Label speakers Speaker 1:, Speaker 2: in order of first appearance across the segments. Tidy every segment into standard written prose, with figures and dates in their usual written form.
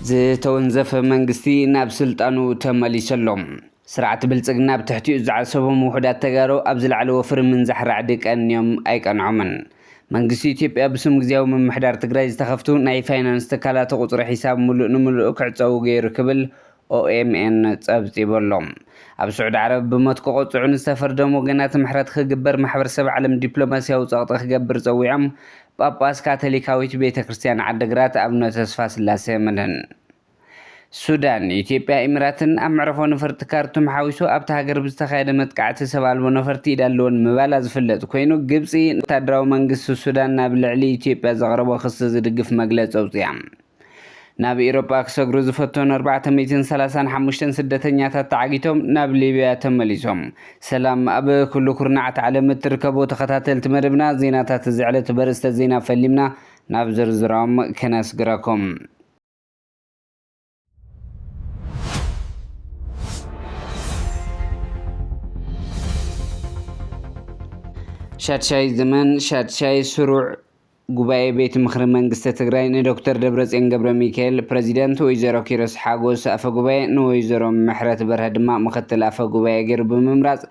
Speaker 1: ዝተወንዘፈ መንግስቲ ናብ ስልጣኑ ተመሊሰሎም ስርዓት ብልጽግና ብትሕቲኡ ዝዓሰቦም ውሕዳት ተጋሩ ኣብ ዝለዓለ ወፍሪ ምንዛሕ ራዕዲ ቀንዮም ኣይቀንዖምን። መንግስቲ ኢትዮጵያ ብስም ግዚያዊ ምምሕዳር ትግራይ ዝተኸፍቱ ናይ ፋይናንስ ትካላት ቁጽሪ ሒሳብ ሙሉእ ንምሉእ ክዕፀው ገይሩ ክብል ኦኤምኤን ጸብጺበሎም። ኣብ ስዑድ ዓረብ ብሞት ክቆጽዑ ዝተፈርደሙ ወገናት ምሕረት ክግበር ማሕበረሰብ ዓለም ዲፕሎማስያዊ ጸቕጢ ክገብር ጸዊዖም ጳጳስ ካቶሊካዊት ቤተ ክርስቲያን ዓዲግራት ኣቡነ ተስፋ ስላሴ መድህን። ሱዳን፣ ኢትዮጵያ፣ ኤሚራትን ኣብ መዕረፎ ነፈርቲ ካርቱም ሓዊሱ ኣብቲ ሃገር ብዝተኻየደ መጥቃዕቲ ሰብ ኣልቦ ነፈርቲ ይዳለወን ምባላ ዝፍለጥ ኮይኑ ግብፂ ወታደራዊ መንግስቲ ሱዳን ናብ ልዕሊ ኢትዮጵያ ዘቕረቦ ክሲ ዝድግፍ መግለፂ ኣውፅያ። ናብ ኤውሮጳ ክሰግሩ ዝፈተኑ 435 ስደተኛታት ተዓጊቶም ናብ ሊብያ ተመሊሶም። ሰላም ኣብ ኩሉ ኩርናዓት ዓለም እትርከቡ ተኸታተልቲ መደብና ዜናታት እዚ ዕለት በርእስተ ዜና ፈሊምና ናብ ዝርዝሮም ከነስግረኩም። ሻድሻይ ዘመን ሻድሻይ ስሩዕ ጉባኤ ቤት ምክሪ መንግስቲ ትግራይ ንዶክተር ደብረጽዮን ገብረ ሚካኤል ፕሬዚደንት ወይዘሮ ኪሮስ ሓጎስ ኣፈ ጉባኤ ንወይዘሮ ምሕረት በርሀ ድማ ምክትል ኣፈ ጉባኤ ገይሩ ብምምራፅ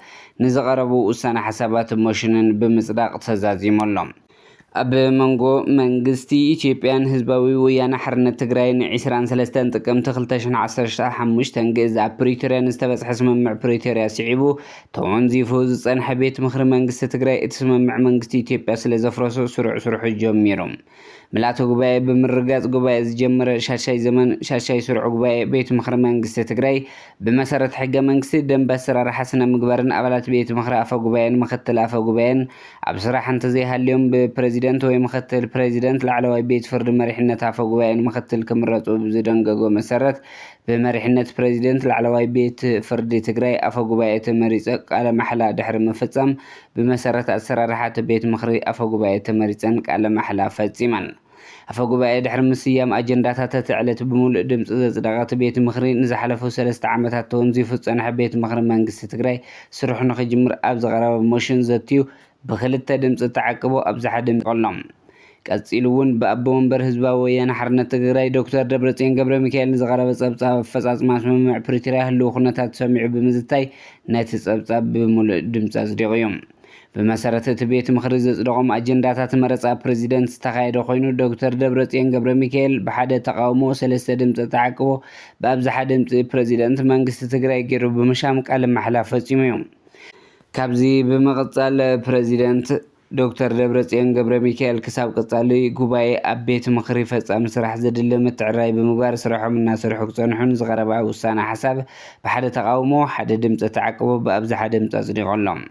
Speaker 1: ንዝቐረቡ ውሳነ ሓሳባት ሞሽንን ብምጽዳቕ ተዛዚሞሎም። ኣብ መንጎ መንግስቲ ኢትዮጵያን ህዝባዊ ወያነ ሓርነት ትግራይን 23 ጥቅምቲ 2015 ግእዝ ኣብ ፕሪቶርያ ዝተበጽሐ ስምምዕ ፕሪቶርያ ስዒቡ ተወንዚፉ ዝጸንሐ ቤት ምክሪ መንግስቲ ትግራይ እቲ ስምምዕ መንግስቲ ኢትዮጵያ ስለ ዘፍረሶ ስሩዕ ጀሚሩ። ምልኣተ ጉባኤ ብምርጋጽ ጉባኤ ዝጀመረ ሻድሻይ ዘመን ሻድሻይ ስሩዕ ጉባኤ ቤት ምክሪ መንግስቲ ትግራይ ብመሰረት ሕገ መንግስቲ ደንብ ኣሰራርሓ ስነ ምግባርን ኣባላት ቤት ምክሪ ኣፈ ጉባኤን ምክትል ኣፈ ጉባኤን ኣብ ስራሕ እንተዘይሃልዮም ብፕሬዚደንት ወይ ምክትል ፕሬዚደንት ላዕለዋይ ቤት ፍርዲ መሪሕነት ኣፈ ጉባኤን ምክትል ክምረፁ ብዝደንገጎ መሰረት ብመሪሕነት ፕሬዚደንት ላዕለዋይ ቤት ፍርዲ ትግራይ ኣፈ ጉባኤ ተመሪፀ ቃለ ማሕላ ድሕሪ ምፍጻም ብመሰረት ኣሰራርሓ ቤት ምክሪ ኣፈ ጉባኤ ተመሪፀን ቃለ ማሕላ ፈጺመን። ኣፈ ጉባኤ ድሕሪ ምስያም ኣጀንዳታት እቲ ዕለት ብምሉእ ድምፂ ዘጽደቐት ቤት ምክሪ ንዝሓለፉ 3 ዓመታት ተወንዚፉ ዝጸንሐ ቤት ምክሪ መንግስቲ ትግራይ ስርሑ ንኽጅምር ኣብ ዝቐረበ ሞሽን ዘትዩ ብክልተ ድምፂ ተዓቂቦ ኣብዝሓ ድምፂ ቀሎም። ቀፂሉ እውን ብኣቦ ወንበር ህዝባዊ ወያነ ሓርነት ትግራይ ዶክተር ደብረጽዮን ገብረ ሚካኤል ንዝቐረበ ጸብጻብ ኣፈጻጽማ ስምምዕ ፕሪቶርያ ህልው ኩነታት ሰሚዑ ብምዝታይ ነቲ ጸብጻብ ብምሉእ ድምፂ ኣጽዲቑ እዩ። ብመሰረት እቲ ቤት ምክሪ ዘጽደቖም ኣጀንዳታት መረፃ ፕሬዚደንት ዝተኻየደ ኮይኑ ዶክተር ደብረጽዮን ገብረ ሚካኤል ብሓደ ተቃውሞ 3 ድምፂ ተዓቂቦ ብኣብዝሓ ድምፂ ፕሬዚደንት መንግስቲ ትግራይ ገይሩ ብምሻም ቃለ ማሕላ ፈጺሙ እዩ። ካብዚ ብምቕጻል ፕሬዚደንት ዶክተር ደብረጽዮን ገብረ ሚካኤል ክሳብ ቀጻሊ ጉባኤ ኣብ ቤት ምክሪ ፈጻሚ ስራሕ ዘድሊ ምትዕራይ ብምግባር ስርሖም እናሰርሑ ክጸንሑን ዝቐረበ ውሳነ ሓሳብ ብሓደ ተቃውሞ ሓደ ድምፂ ተዓቂቦ ብኣብዝሓ ድምፂ ኣጽዲቖሎም።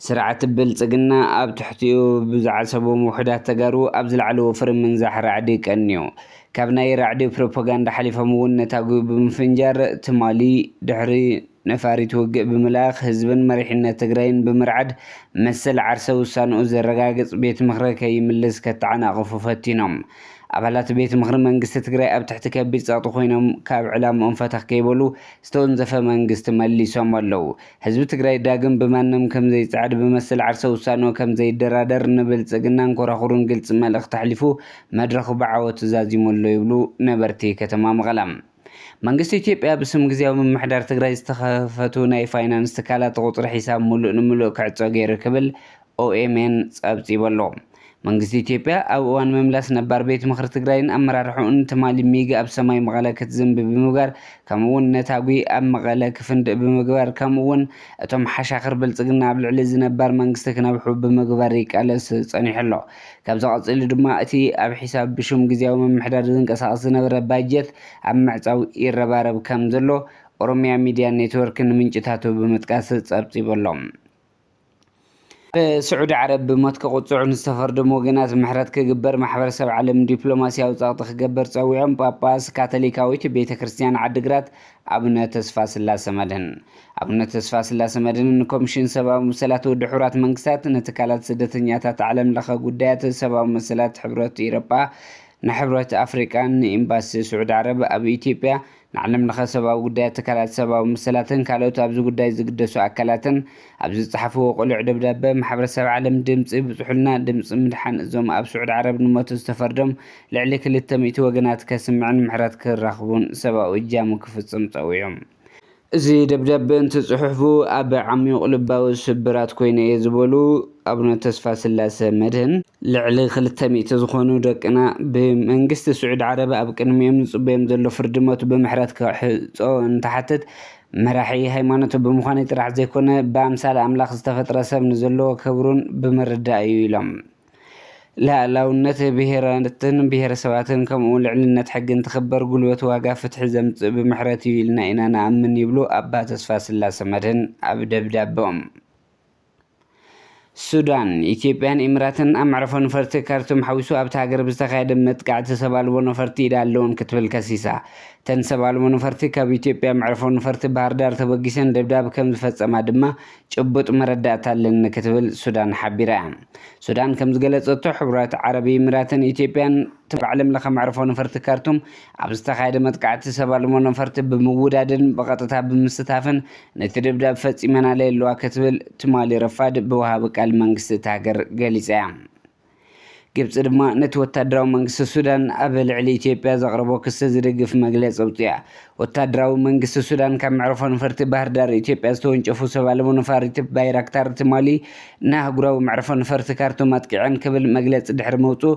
Speaker 1: ስርዓት ብልጽግና ኣብ ትሕቲኡ ብዝዓሰቦም ውሕዳት ተጋሩ ኣብ ዝለዓለ ወፍሪ ምንዛሕ ራዕዲ ቀንዩ። ካብ ናይ ራዕዲ ፕሮፓጋንዳ ሓሊፎም እውን ነታጉ ብምፍንጃር ትማሊ ድሕሪ ነፋሪት ውግእ ብምልኣኽ ህዝብን መሪሕነት ትግራይን ብምርዓድ መሰል ዓርሰ ውሳንኡ ዘረጋግጽ ቤት ምክሪ ከይምልስ ከተዓናቕፉ ፈቲኖም። ኣባላት ቤት ምክሪ መንግስቲ ትግራይ ኣብ ትሕቲ ከቢድ ጸቕጢ ኮይኖም ካብ ዕላምኦም ፈተኽ ከይበሉ ዝተወንዘፈ መንግስቲ መሊሶም ኣለዉ። ህዝቢ ትግራይ ዳግም ብማንም ከም ዘይጸዓድ ብመሰል ዓርሰ ውሳንኡ ከም ዘይደራደር ንብልጽግናን ኮራኹሩን ግልጽ መልእኽቲ ኣሕሊፉ መድረኹ ብዓወት ተዛዚሙሉ ይብሉ ነበርቲ ከተማ መቐለ። መንግስቲ ኢትዮጵያ ብስም ግዚያዊ ምምሕዳር ትግራይ ዝተኸፈቱ ናይ ፋይናንስ ትካላት ቁጽሪ ሒሳብ ሙሉእ ንምሉእ ክዕጾ ገይሩ ክብል ኦኤምኤን ጸብጺበሎ። መንግስቲ ኢትዮጵያ ኣብ እዋን ምምላስ ነባር ቤት ምክሪ ትግራይን ኣመራርሑን ትማሊ ሚግ ኣብ ሰማይ መቐለ ክትዝንቢ ብምግባር ከምኡውን ነታጉ ኣብ መቐለ ክፍንድእ ብምግባር ከምኡውን እቶም ሓሻኽር ብልጽግና ኣብ ልዕሊ ዝነባር መንግስቲ ክነብሑ ብምግባር ይቃለስ ጸኒሑ ኣሎ። ካብዚ ቀፂሉ ድማ እቲ ኣብ ሒሳብ ብሹም ግዚያዊ ምምሕዳር ዝንቀሳቐስ ዝነበረ ባጀት ኣብ ምዕፃው ይረባረብ ከም ዘሎ ኦሮሚያ ሚድያ ኔትወርክ ንምንጭታቱ ብምጥቃስ ጸብጺበሎም። በስዑድ ዓረብ ብሞት ክቁፅዑ ዝተፈርደሙ ወገናት ምሕረት ክግበር ማሕበረሰብ ዓለም ዲፕሎማስያዊ ጸቕጢ ክገብር ጸዊዖም ጳጳስ ካቶሊካዊት ቤተ ክርስቲያን ዓዲግራት ኣቡነ ተስፋ ስላሴ መድህን። ኣቡነ ተስፋ ስላሴ መድህን ንኮሚሽን ሰብኣዊ መሰላት ውድብ ሕቡራት መንግስታት ንትካላት ስደተኛታት ዓለም ለኸ ጉዳያት ሰብኣዊ መሰላት ሕብረት ኤውሮጳ ንሕብረት ኣፍሪቃን ንኤምባሲ ስዑድ ዓረብ ኣብ ኢትዮጵያ ንዓለም ለኸ ሰብኣዊ ጉዳያት ትካላት ሰብኣዊ መሰላትን ካልኦት ኣብዚ ጉዳይ ዝግደሱ ኣካላትን ኣብዚ ዝፀሓፍዎ ቁሉዕ ደብዳቤ ማሕበረሰብ ዓለም ድምፂ ብፅሑልና ድምፂ ምድሓን እዞም ኣብ ስዑድ ዓረብ ንሞቱ ዝተፈርዶም ልዕሊ 200 ወገናት ከስምዕን ምሕረት ክራኽቡን ሰብኣዊ እጃሙ ክፍፅም ፀዊዖም። እዚ ደብዳቤ እንትፅሑፉ ኣብ ዓሚቕ ልባዊ ስብራት ኮይነ እየ ዝበሉ ኣቡነ ተስፋ ስላሴ መድህን ልዕሊ 200 ዝኾኑ ደቅና ብመንግስቲ ስዑድ ዓረብ ኣብ ቅድሚኦም ዝፅበዮም ዘሎ ፍርዲ ሞት ብምሕረት ክሕፆ እንትሓትት መራሒ ሃይማኖት ብምዃኑ ጥራሕ ዘይኮነ ብኣምሳል ኣምላኽ ዝተፈጥረ ሰብ ንዘለዎ ክብሩን ብምርዳእ እዩ ኢሎም። ላዕላውነት ብሄራትን ብሄረሰባትን ከምኡ ልዕልነት ሕግን ትኽበር ጉልበት ዋጋ ፍትሒ ዘምፅእ ብምሕረት እዩ ኢልና ኢና ንኣምን ይብሉ ኣባ ተስፋ ስላሴ መድህን ኣብ ደብዳቤኦም። ሱዳን ኢትዮጵያን ኤሚራትን ኣብ መዕርፎ ነፈርቲ ካርቱም ሓዊሱ ኣብቲ ሃገር ብዝተኻየደ መጥቃዕቲ ሰብ ኣልቦ ነፈርቲ ኢዳ ኣለዎን ክትብል ከሲሳ እተን ሰብ ኣልቦ ነፈርቲ ካብ ኢትዮጵያ መዕርፎ ነፈርቲ ባህር ዳር ተበጊሰን ደብዳብ ከም ዝፈፀማ ድማ ጭቡጥ መረዳእታ ኣለኒ ክትብል ሱዳን ሓቢራ እያ። ሱዳን ከም ዝገለፀቶ ሕቡራት ዓረብ ኤሚራትን ኢትዮጵያን ዓለም ለኸ መዕርፎ ነፈርቲ ካርቱም ኣብ ዝተኻየደ መጥቃዕቲ ሰብ ኣልቦ ነፈርቲ ብምውዳድን ብቐጥታ ብምስታፍን ነቲ ደብዳብ ፈፂመና ለየለዋ ክትብል ትማሊ ረፋድ ብወሃቢ ቃል መንግስቲ እቲ ሃገር ገሊፃ እያ። ግብፂ ድማ ነቲ ወታደራዊ መንግስቲ ሱዳን ኣብ ልዕሊ ኢትዮጵያ ዘቕረቦ ክሲ ዝድግፍ መግለፂ ኣውፅያ። ወታደራዊ መንግስቲ ሱዳን ካብ መዕርፎ ነፈርቲ ባህር ዳር ኢትዮጵያ ዝተወንጨፉ ሰብ ኣልቦ ነፋሪት ባይራክታር ትማሊ ንኣህጉራዊ መዕርፎ ነፈርቲ ካርቱም ኣጥቂዐን ክብል መግለፂ ድሕሪ መውፅኡ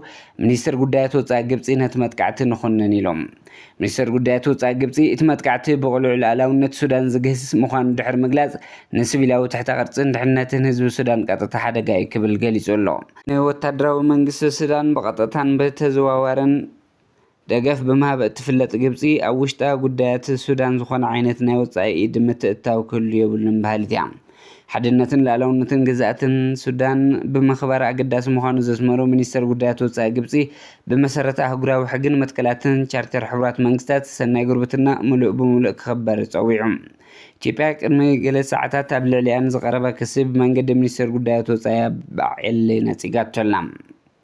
Speaker 1: ሚኒስትር ጉዳያት ወፃኢ ግብፂ ነቲ መጥቃዕቲ ንኹንን ኢሎም። ሚኒስትር ጉዳያት ወፃኢ ግብፂ እቲ መጥቃዕቲ ብቕሉዕ ሉኣላውነት ሱዳን ዝግህስ ምዃኑ ድሕሪ ምግላፅ ንሲቪላዊ ትሕተ ቅርፅን ድሕንነትን ህዝቢ ሱዳን ቀጥታ ሓደጋ እዩ ክብል ገሊጹ ኣሎ። ንወታደራዊ መንግስቲ ሱዳን ብቐጥታን ብተዘዋዋርን ደገፍ ብምሃብ እትፍለጥ ግብፂ ኣብ ውሽጣ ጉዳያት ሱዳን ዝኾነ ዓይነት ናይ ወፃኢ ኢድ ምትእትታው ክህሉ የብሉን ባህሊት እያ። ሓድነትን ሉኣላውነትን ግዛእትን ሱዳን ብምኽባር ኣገዳሲ ምዃኑ ዘስመሩ ሚኒስትር ጉዳያት ወፃኢ ግብፂ ብመሰረተ ኣህጉራዊ ሕግን መትከላትን ቻርተር ሕቡራት መንግስታት ሰናይ ጉርብትና ሙሉእ ብምሉእ ክኽበር ፀዊዑ። ኢትዮጵያ ቅድሚ ገለ ሰዓታት ኣብ ልዕሊኣ ንዝቐረበ ክሲ ብመንገዲ ሚኒስትር ጉዳያት ወፃኢ ባዕል ነፂጋቶ ኣላ።